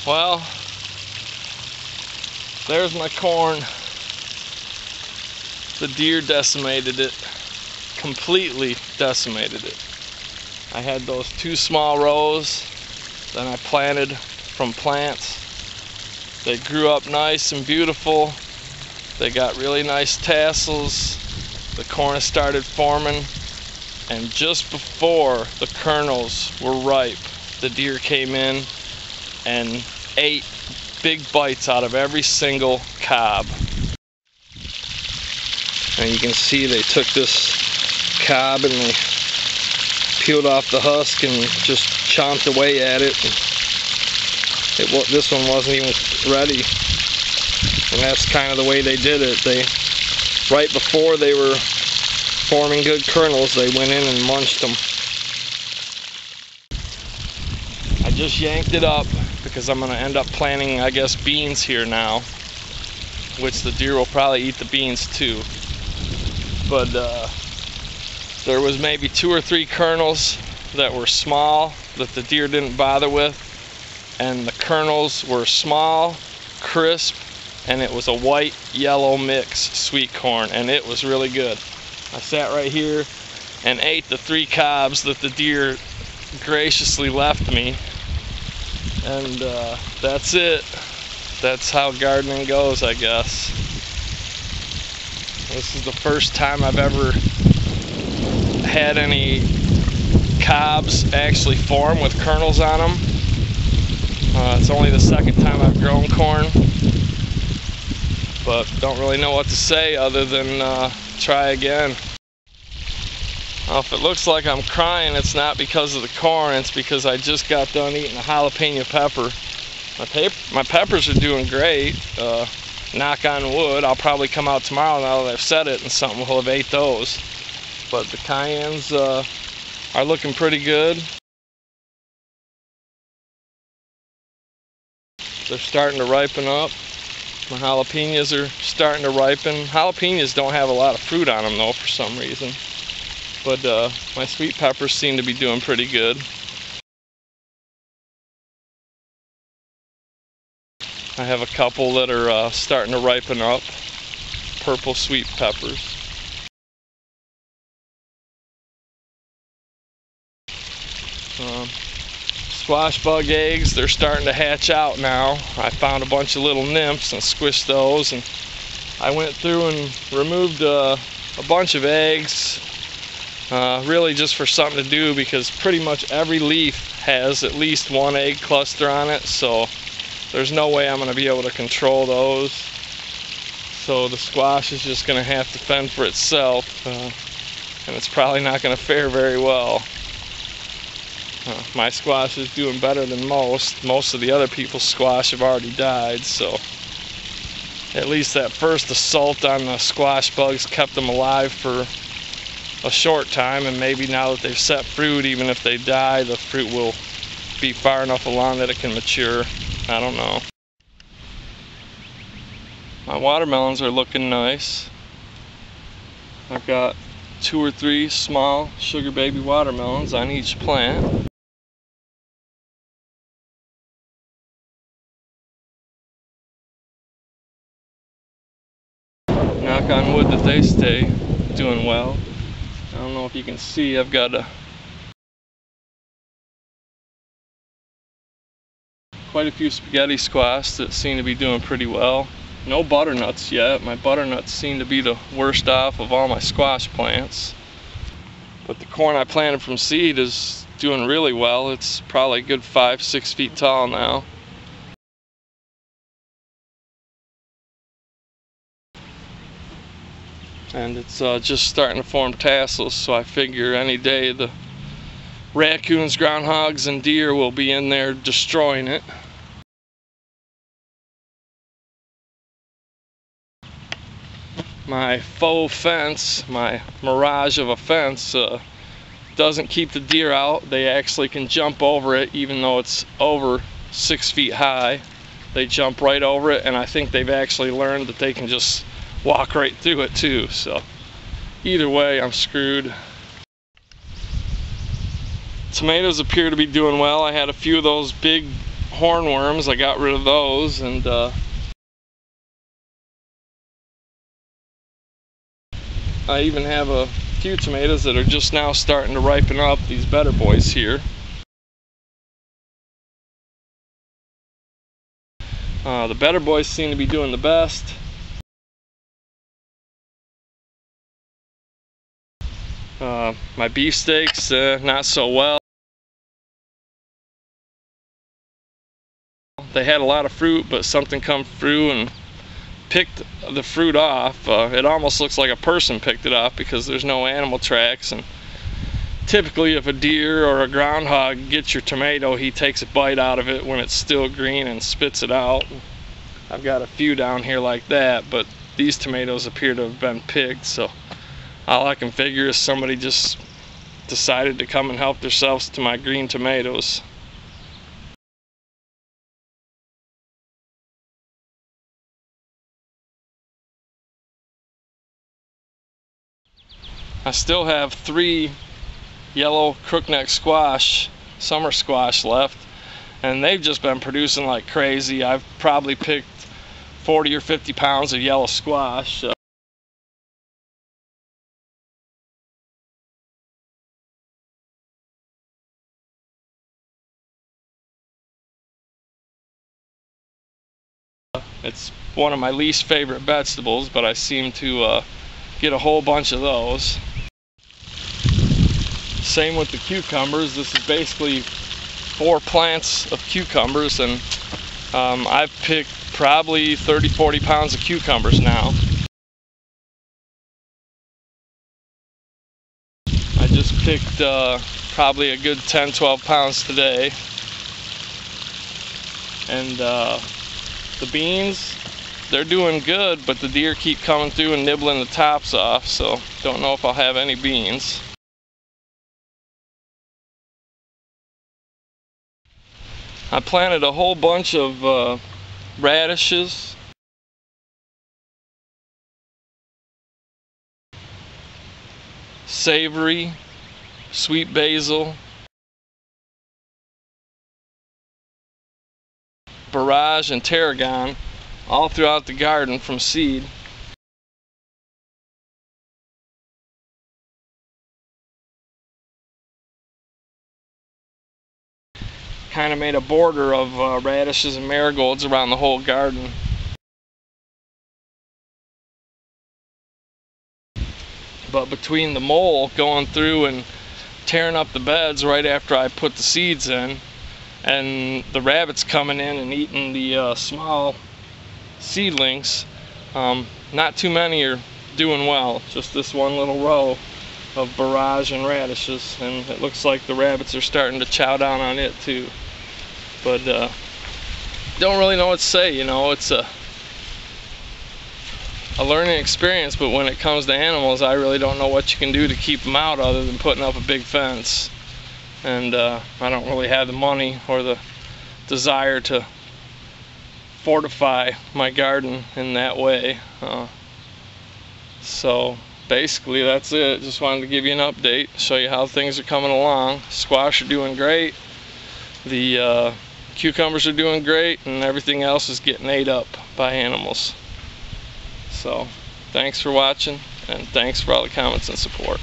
Well, there's my corn. The deer decimated it, completely decimated it. I had those 2 small rows, then I planted from plants. They grew up nice and beautiful. They got really nice tassels. The corn started forming, and just before the kernels were ripe, the deer came in and ate big bites out of every single cob. And you can see they took this cob and they peeled off the husk and just chomped away at it. This one wasn't even ready. And that's kind of the way they did it. Right before they were forming good kernels, they went in and munched them. I just yanked it up because I'm going to end up planting, I guess, beans here now, which the deer will probably eat the beans too. But there was maybe 2 or 3 kernels that were small that the deer didn't bother with, and the kernels were small, crisp, and it was a white-yellow mix sweet corn, and it was really good. I sat right here and ate the 3 cobs that the deer graciously left me, and that's it. That's how gardening goes, I guess. This is the first time I've ever had any cobs actually form with kernels on them. It's only the 2nd time I've grown corn, but don't really know what to say other than try again. Well, if it looks like I'm crying, it's not because of the corn, it's because I just got done eating a jalapeno pepper. My peppers are doing great. Knock on wood, I'll probably come out tomorrow now that I've said it and something will have ate those. But the cayennes are looking pretty good. They're starting to ripen up. My jalapenos are starting to ripen. Jalapenos don't have a lot of fruit on them though for some reason. But my sweet peppers seem to be doing pretty good. I have a couple that are starting to ripen up, purple sweet peppers. Squash bug eggs, they're starting to hatch out now. I found a bunch of little nymphs and squished those, and I went through and removed a bunch of eggs, really just for something to do, because pretty much every leaf has at least 1 egg cluster on it, so there's no way I'm going to be able to control those. So the squash is just going to have to fend for itself, and it's probably not going to fare very well. My squash is doing better than most. Most of the other people's squash have already died, so at least that first assault on the squash bugs kept them alive for a short time, and maybe now that they've set fruit, even if they die, the fruit will be far enough along that it can mature. I don't know. My watermelons are looking nice. I've got 2 or 3 small sugar baby watermelons on each plant. Knock on wood that they stay doing well. I don't know if you can see, I've got quite a few spaghetti squash that seem to be doing pretty well. No butternuts yet. My butternuts seem to be the worst off of all my squash plants. But the corn I planted from seed is doing really well. It's probably a good 5-6 feet tall now. And it's just starting to form tassels, so I figure any day the raccoons, groundhogs, and deer will be in there destroying it. My faux fence, my mirage of a fence, doesn't keep the deer out. They actually can jump over it even though it's over 6 feet high. They jump right over it, and I think they've actually learned that they can just walk right through it too. So either way, I'm screwed. Tomatoes appear to be doing well. I had a few of those big hornworms. I got rid of those, and I even have a few tomatoes that are just now starting to ripen up, these better boys here. The better boys seem to be doing the best. My beefsteaks, not so well. They had a lot of fruit, but something come through and picked the fruit off. It almost looks like a person picked it off because there's no animal tracks, and typically if a deer or a groundhog gets your tomato, he takes a bite out of it when it's still green and spits it out. I've got a few down here like that, but these tomatoes appear to have been picked, so all I can figure is somebody just decided to come and help themselves to my green tomatoes. I still have 3 yellow crookneck squash, summer squash left, and they've just been producing like crazy. I've probably picked 40 or 50 pounds of yellow squash. It's one of my least favorite vegetables, but I seem to get a whole bunch of those. Same with the cucumbers. This is basically 4 plants of cucumbers, and I've picked probably 30-40 pounds of cucumbers now. I just picked probably a good 10-12 pounds today. And the beans, they're doing good, but the deer keep coming through and nibbling the tops off, so don't know if I'll have any beans. I planted a whole bunch of radishes, savory, sweet basil, borage, and tarragon all throughout the garden from seed. Kind of made a border of radishes and marigolds around the whole garden. But between the mole going through and tearing up the beds right after I put the seeds in, and the rabbits coming in and eating the small seedlings, not too many are doing well. Just this one little row of borage and radishes, and it looks like the rabbits are starting to chow down on it too. But don't really know what to say, you know. It's a learning experience, but when it comes to animals, I really don't know what you can do to keep them out other than putting up a big fence. And I don't really have the money or the desire to fortify my garden in that way. So basically that's it. Just wanted to give you an update, show you how things are coming along. Squash are doing great, the cucumbers are doing great, and everything else is getting ate up by animals. So thanks for watching, and thanks for all the comments and support.